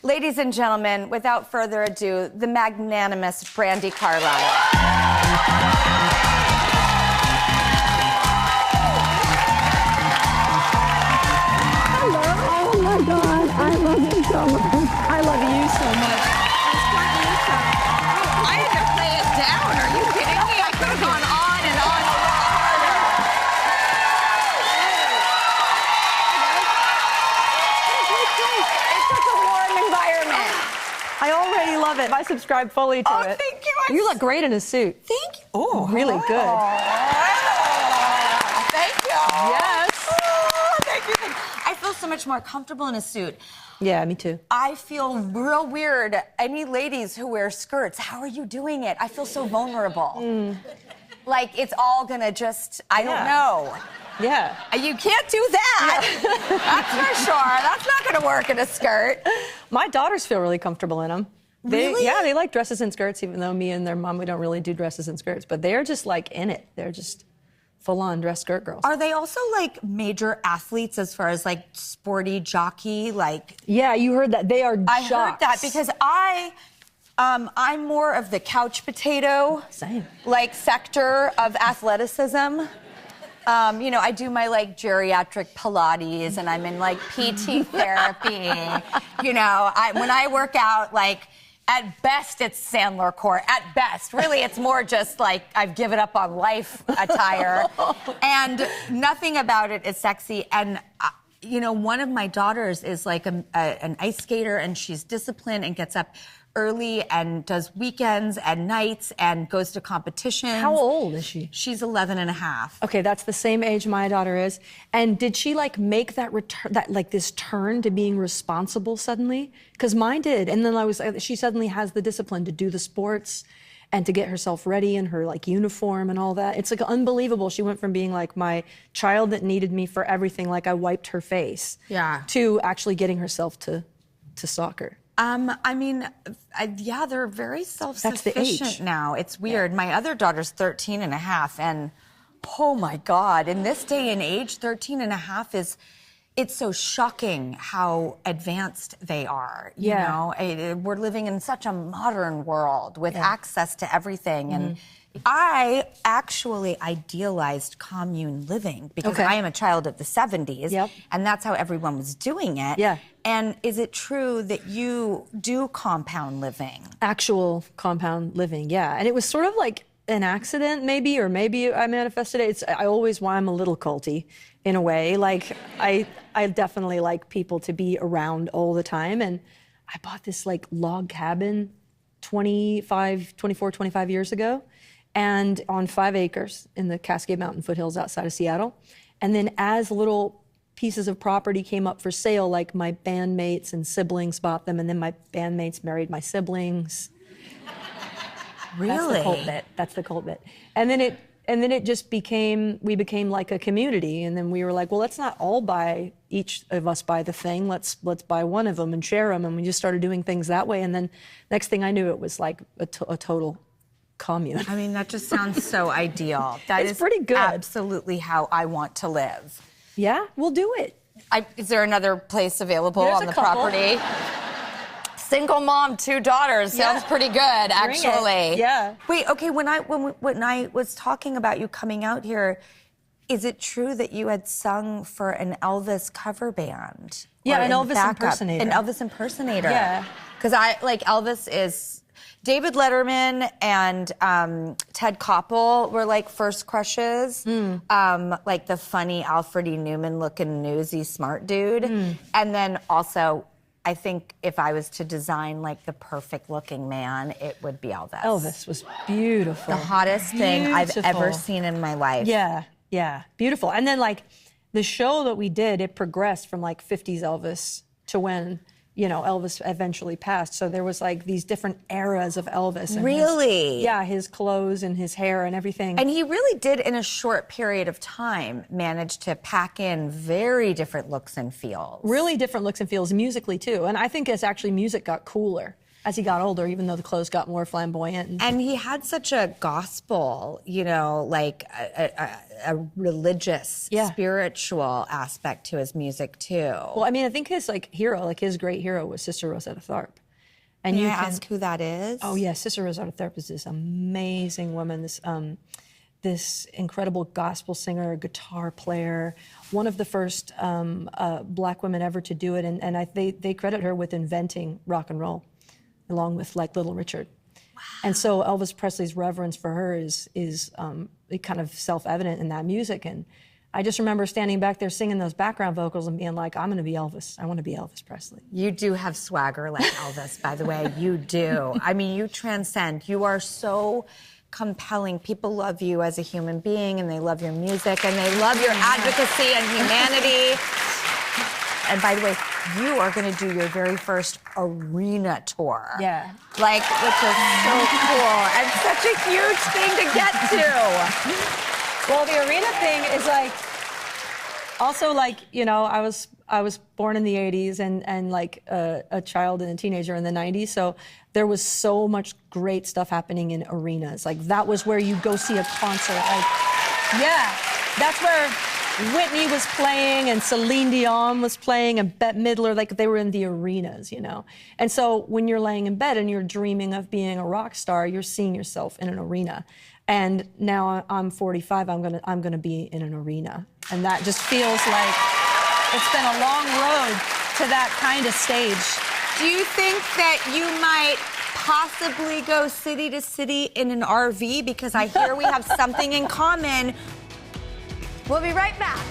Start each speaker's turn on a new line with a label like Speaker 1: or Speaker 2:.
Speaker 1: Ladies and gentlemen, without further ado, the magnanimous Brandi Carlile.
Speaker 2: Hello. Oh my God, I love you so much. I love you so much.
Speaker 1: I had to play it down. Are you kidding me? I could have gone on and on a little harder. It's such a warm environment.
Speaker 2: I already love it. I subscribe fully to it.
Speaker 1: Thank you.
Speaker 2: You look great in a suit.
Speaker 1: Thank you. Oh,
Speaker 2: really good.
Speaker 1: Thank you.
Speaker 2: Yes.
Speaker 1: Oh, thank you. I feel so much more comfortable in a suit.
Speaker 2: Yeah, me too.
Speaker 1: I feel real weird. Any ladies who wear skirts, how are you doing it? I feel so vulnerable. Like it's all gonna just, I don't know.
Speaker 2: Yeah.
Speaker 1: You can't do that. Yeah. That's for sure. That's not gonna work in a skirt.
Speaker 2: My daughters feel really comfortable in them.
Speaker 1: Really?
Speaker 2: Yeah, they like dresses and skirts, even though me and their mom, we don't really do dresses and skirts. But they're just like in it. They're just full-on dress skirt girls.
Speaker 1: Are they also like major athletes as far as like sporty jockey? Like,
Speaker 2: yeah, you heard that. They are
Speaker 1: I
Speaker 2: jocks.
Speaker 1: heard that because I'm more of the couch potato,
Speaker 2: Same.
Speaker 1: like sector of athleticism. You know, I do my like geriatric Pilates and I'm in like PT therapy. You know, when I work out, like at best it's Sandler Court. At best, really, it's more just like I've given up on life attire, and nothing about it is sexy. And you know, one of my daughters is like an ice skater, and she's disciplined and gets up early and does weekends and nights and goes to competitions.
Speaker 2: How old is she?
Speaker 1: She's 11 and a half.
Speaker 2: Okay, that's the same age my daughter is. And did she like make that return, that like this turn to being responsible suddenly? Because mine did. And then she suddenly has the discipline to do the sports and to get herself ready in her like uniform and all that. It's like unbelievable. She went from being like my child that needed me for everything, like I wiped her face, to actually getting herself to soccer.
Speaker 1: I mean, yeah, they're very self-sufficient now. It's weird. My other daughter's 13 and a half, and oh my God, in this day and age, 13 and a half it's so shocking how advanced they are. You know, we're living in such a modern world with access to everything. And I actually idealized commune living because I am a child of the 70s, and that's how everyone was doing it.
Speaker 2: Yeah.
Speaker 1: And is it true that you do compound living? Actual
Speaker 2: Compound living, yeah. And it was sort of like an accident, maybe, or maybe I manifested it. I'm a little culty in a way. Like, I definitely like people to be around all the time. And I bought this like log cabin 25 years ago, and on 5 acres in the Cascade Mountain foothills outside of Seattle. And then as little pieces of property came up for sale, like my bandmates and siblings bought them, and then my bandmates married my siblings.
Speaker 1: Really?
Speaker 2: That's the cult bit. And then it just we became like a community, and then we were like, well, let's not all buy, each of us buy the thing, let's buy one of them and share them, and we just started doing things that way, and then next thing I knew, it was like a total commune.
Speaker 1: I mean, that just sounds so ideal. That
Speaker 2: it's
Speaker 1: is
Speaker 2: pretty good.
Speaker 1: Absolutely how I want to live.
Speaker 2: Yeah, we'll do it.
Speaker 1: Is there another place available
Speaker 2: There's
Speaker 1: on
Speaker 2: a
Speaker 1: the
Speaker 2: couple.
Speaker 1: property? Single mom, 2 daughters. Sounds pretty good, actually.
Speaker 2: Yeah.
Speaker 1: Wait, okay, when I was talking about you coming out here, is it true that you had sung for an Elvis cover band?
Speaker 2: Yeah,
Speaker 1: Or
Speaker 2: an Elvis
Speaker 1: backup?
Speaker 2: impersonator.
Speaker 1: An Elvis impersonator.
Speaker 2: Yeah.
Speaker 1: Because Elvis is... David Letterman and Ted Koppel were like first crushes. Like the funny Alfred E. Newman looking newsy smart dude. And then also, I think if I was to design like the perfect looking man, it would be Elvis.
Speaker 2: Elvis was beautiful.
Speaker 1: The hottest thing I've ever seen in my life.
Speaker 2: Yeah, beautiful. And then like the show that we did, it progressed from like 50s Elvis to when, you know, Elvis eventually passed. So there was like these different eras of Elvis. And
Speaker 1: Really?
Speaker 2: his clothes and his hair and everything.
Speaker 1: And he really did, in a short period of time, manage to pack in very different looks and feels.
Speaker 2: Really different looks and feels musically too. And I think it's actually music got cooler as he got older, even though the clothes got more flamboyant.
Speaker 1: And he had such a gospel, you know, like a religious, spiritual aspect to his music too.
Speaker 2: Well, I mean, I think his hero, like his great hero, was Sister Rosetta Tharpe. And
Speaker 1: Can you ask who that is?
Speaker 2: Oh yeah, Sister Rosetta Tharpe is this amazing woman. This incredible gospel singer, guitar player, one of the first black women ever to do it, and they credit her with inventing rock and roll, along with like Little Richard. Wow. And so Elvis Presley's reverence for her is kind of self-evident in that music. And I just remember standing back there singing those background vocals and being like, I'm going to be Elvis. I want to be Elvis Presley.
Speaker 1: You do have swagger like Elvis, by the way. You do. I mean, you transcend. You are so compelling. People love you as a human being, and they love your music, and they love your advocacy and humanity. And by the way, you are going to do your very first arena tour.
Speaker 2: Yeah.
Speaker 1: Like, which is so cool and such a huge thing to get to.
Speaker 2: Well, the arena thing is like, also like, you know, I was born in the 80s and like a child and a teenager in the 90s. So there was so much great stuff happening in arenas. Like that was where you go see a concert. Like, yeah, that's where Whitney was playing and Celine Dion was playing and Bette Midler, like they were in the arenas, you know? And so when you're laying in bed and you're dreaming of being a rock star, you're seeing yourself in an arena. And now I'm 45, I'm gonna be in an arena. And that just feels like it's been a long road to that kind of stage.
Speaker 1: Do you think that you might possibly go city to city in an RV? Because I hear we have something in common. We'll be right back.